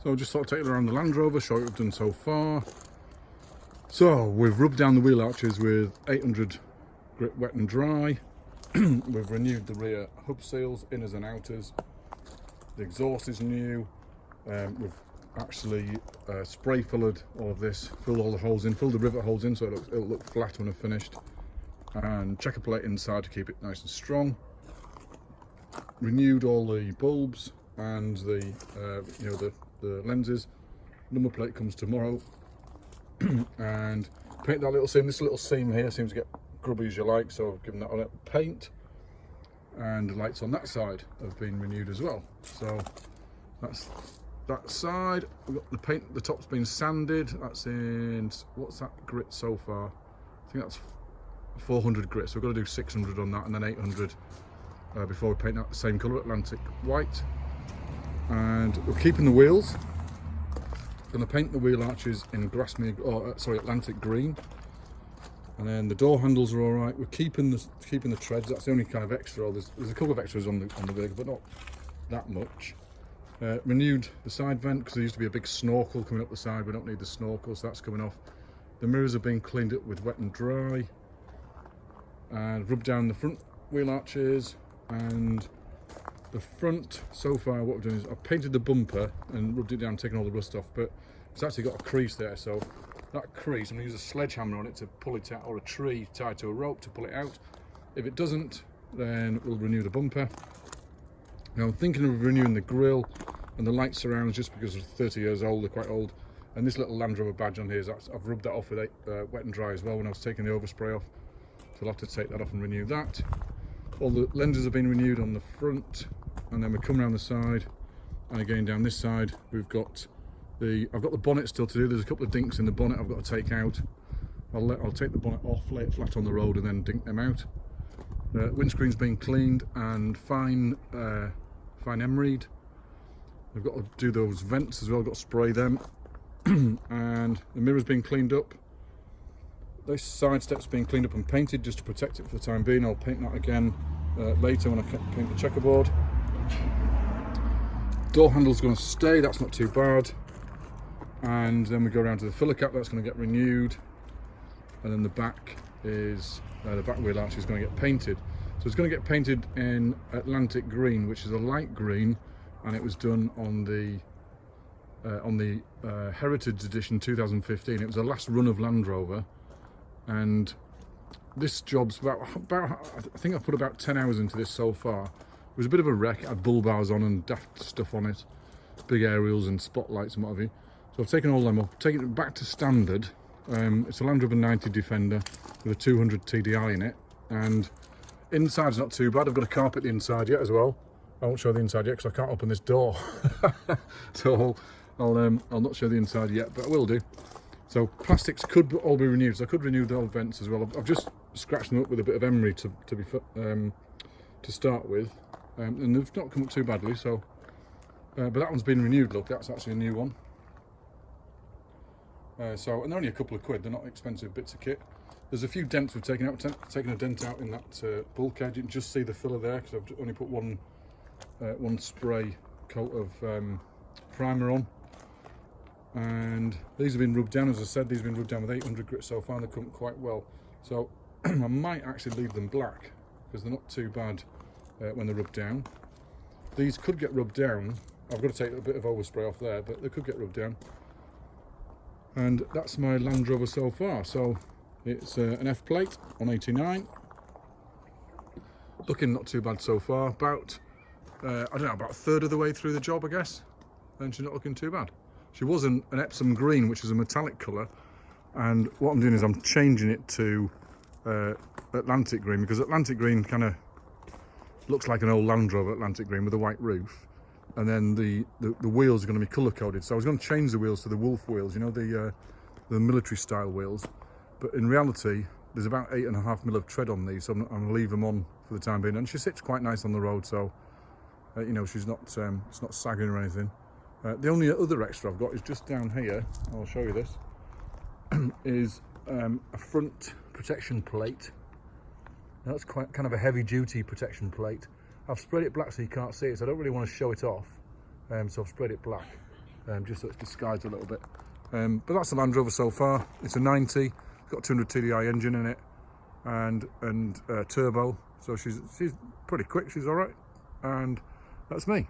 So just sort of take it around the Land Rover, show you what we've done so far. So we've rubbed down the wheel arches with 800 grit wet and dry. We've renewed the rear hub seals, inners and outers. The exhaust is new. We've actually spray filled all of this, filled all the holes in, filled the rivet holes in so it'll look flat when I've finished. And checker plate inside to keep it nice and strong. Renewed all the bulbs and the the lenses. Number plate comes tomorrow. And paint that little seam. This little seam here seems to get grubby as you like, so I've given that on it paint. And the lights on that side have been renewed as well. So that's that side. We've got the paint, the top's been sanded. That's in, what's that grit so far? I think that's 400 grit, so we've got to do 600 on that and then 800 before we paint that the same colour, Atlantic white. And we're keeping the wheels. Going to paint the wheel arches in Atlantic green. And then the door handles are all right. We're keeping the treads. That's the only kind of extra. There's a couple of extras on the vehicle, but not that much. Renewed the side vent because there used to be a big snorkel coming up the side. We don't need the snorkel, so that's coming off. The mirrors have been cleaned up with wet and dry. And rubbed down the front wheel arches and the front. So far what we've done is I've painted the bumper and rubbed it down, taking all the rust off, but it's actually got a crease there, so that crease I'm going to use a sledgehammer on it to pull it out, or a tree tied to a rope to pull it out. If it doesn't, then we'll renew the bumper. Now I'm thinking of renewing the grille and the light surrounds just because they're 30 years old, they're quite old. And this little Land Rover badge on here, I've rubbed that off with wet and dry as well when I was taking the overspray off. So I'll have to take that off and renew that. All the lenses have been renewed on the front, and then we come around the side, and again down this side we've got I've got the bonnet still to do. There's a couple of dinks in the bonnet I've got to take out. I'll take the bonnet off, lay it flat on the road and then dink them out. Windscreen's been cleaned and fine emerried. I've got to do those vents as well, I've got to spray them. And the mirror's been cleaned up. This side step's been cleaned up and painted just to protect it for the time being. I'll paint that again later when I paint the checkerboard. Door handle's going to stay, that's not too bad. And then we go around to the filler cap, that's going to get renewed. And then the back is, the back wheel arch is going to get painted. So it's going to get painted in Atlantic green, which is a light green, and it was done on the Heritage Edition 2015. It was the last run of Land Rover, and this job's about I think I've put about 10 hours into this so far. It was a bit of a wreck. It had bull bars on and daft stuff on it, big aerials and spotlights and what have you. So I've taken all them off, taken it back to standard. It's a Land Rover 90 Defender with a 200 TDI in it, and inside's not too bad. I've got to carpet the inside yet as well. I won't show the inside yet because I can't open this door. So I'll not show the inside yet, but I will do. So plastics could all be renewed. So I could renew the old vents as well. I've just scratched them up with a bit of emery to start with, and they've not come up too badly. So, but that one's been renewed. Look, that's actually a new one. And they're only a couple of quid. They're not expensive bits of kit. There's a few dents we've taken out. Taken a dent out in that bulkhead. You can just see the filler there because I've only put one spray coat of primer on. And these have been rubbed down, as I said. These have been rubbed down with 800 grit so far, and they've come quite well. So I might actually leave them black because they're not too bad when they're rubbed down. These could get rubbed down. I've got to take a bit of overspray off there, but they could get rubbed down. And that's my Land Rover so far. So it's an F plate on 89. Looking not too bad so far. About I don't know, about a third of the way through the job, I guess. And she's not looking too bad. She was an Epsom green, which is a metallic colour, and what I'm doing is I'm changing it to Atlantic green, because Atlantic green kind of looks like an old Land Rover Atlantic green with a white roof, and then the wheels are going to be colour coded. So I was going to change the wheels to the Wolf wheels, you know, the military style wheels, but in reality there's about 8.5mm of tread on these, so I'm going to leave them on for the time being. And she sits quite nice on the road, so you know, she's not it's not sagging or anything. The only other extra I've got is just down here. I'll show you this. Is a front protection plate. Now that's quite kind of a heavy duty protection plate. I've sprayed it black so you can't see it, so I don't really want to show it off. So I've sprayed it black. just so it's disguised a little bit. But that's the Land Rover so far. It's a 90, it's got a 200 TDI engine in it, and turbo, so she's pretty quick, she's all right, and that's me.